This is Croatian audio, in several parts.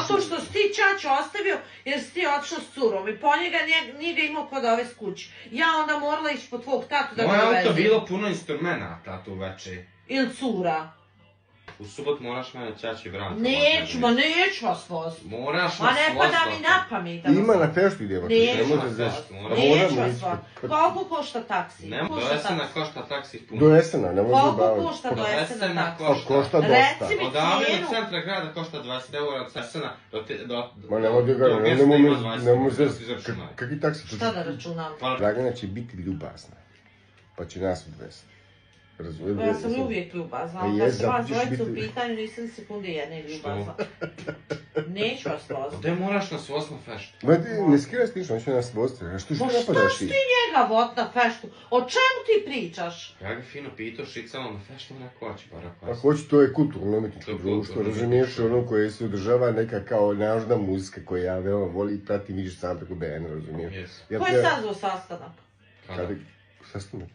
Zato što si ti ćaću ostavio jer si ti otišao s curom i po nije ga imao kod ove skući. Ja onda morala ići po tvog tatu da ga dovezem. Moje auto bilo puno instrumenta tu veče. Ili cura. U subot moraš mene ćaći vratiti. Neću vas voziti. Moraš nas voziti. Ma ne pada mi na pamet da vas Ima na feštu idemo. Neću vas voziti. Neću vas voziti. Koliko košta taksi? Do Esena košta taksi puno. Do Esena, ne može baviti. Koliko košta do Esena taksi? Košta dosta. Reci mi Odavde cijenu. do centra grada košta 20 eura od Esena do... Ma ne može ga, ne može, kakvi taksi? Šta da računam? Dragana će biti ljubazna, pa će nas odvesti. Ja sam uvijek ljubazna, ali kad su vas dvojice u pitanju nisam ni sekunde jedne ljubazna. Neću vas voziti. Gde moraš nas voziti na feštu? Ma ti ne skiraj stično, on će nas voziti. Što napadaš ti? Šta ti njega vod na feštu? O čemu ti pričaš? Ja ga fino pitao šicalo na feštu, neko hoće bar ako Ako hoće, to je kulturno-umetničko društvo, razumiješ, ono koje se održava neka kao nažna muzika koju ja veoma voli i pratim, vidiš sam preko BN, razumiješ. Ko je sazvao sastanak? Kada? Sastanak?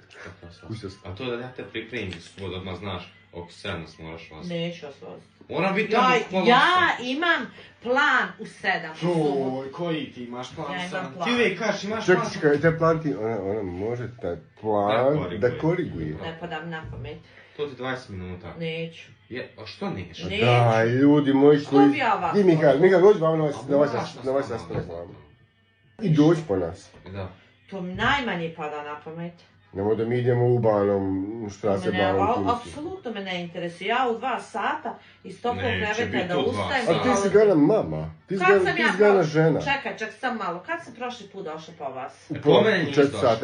Kuj sastanak? A to da ja te pripremim svoj, odmah znaš, oko 7 nas moraš voziti. Neću vas voziti. Moram biti tamo u pola 8. Ja imam plan u 7. Joj, koji ti imaš plan u 7? Ja imam plan. Ti uvijek kažeš imaš plan. Čekaj, taj plan ti, ona može taj plan da koriguje. Ne padam na pamet. To ti 20 minuta. Neću. A što nećeš? Neću. Daj, ljudi moji koji... Što bi ja vas? Ti, Mihajl, dođi vam na ovaj sastanak vama. I dođi po nas. Da. To mi najmanje pada na pamet. Nemoj da mi idemo u banom, šta se banom. Apsolutno me ne interesuje. Ja u 2 sata iz toplog kreveta da ustajem. A ti si gana mama. Ti si gana žena. Čekaj, sam malo. Kad sam prošli put došla po vas? Po mene nisi došla.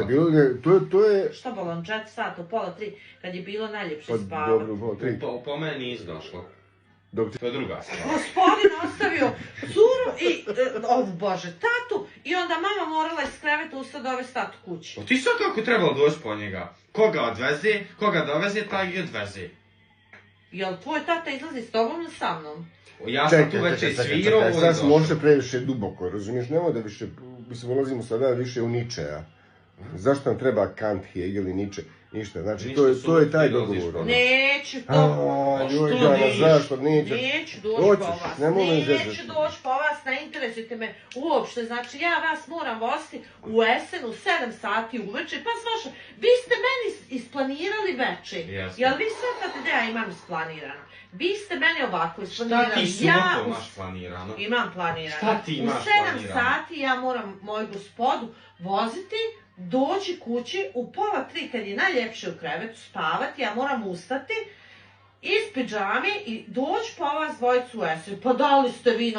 To je... Što bolom, 4 sata, u pola 3, kad je bilo najljepše spavati. Dobro, u pola 3. Po mene nisi došla. To je druga stvar. Gospodin ostavio curu i, bože, tatu i onda mama morala iz kreveta ustati dovesti tatu kući. Pa ti sad kako trebalo doći po njega? Koga odveze, koga doveze, taj i odveze. Jel tvoj tata izlazi s tobom ili sa mnom? Ja sam tu već i svirao, čekaj, sad smo uopšte previše duboko, razumiješ? Nemoj da više, mislim, ulazimo sada više u Ničeja. Zašto nam treba Kant, Hegel i Niče? Ništa, znači to je taj dogovor. Neću to. Zašto nećeš? Neću doći po vas. Neću doći po vas, ne interesujte me uopšte. Znači ja vas moram voziti u Esenu 7 sati uveče. Pa svaša, vi ste meni isplanirali veče. Jel vi shvatate da ja imam isplanirano? Vi ste meni ovako isplanirali. Šta ti subotom imaš planirano? Imam planirano. Šta ti imaš planirano? U 7 sati ja moram moju gospodu voziti, doći kući, u pola 3 kad je najljepše u krevetu spavati, ja moram ustati iz pidžame i doći po vas dvojicu u Esenu. Pa da li ste vi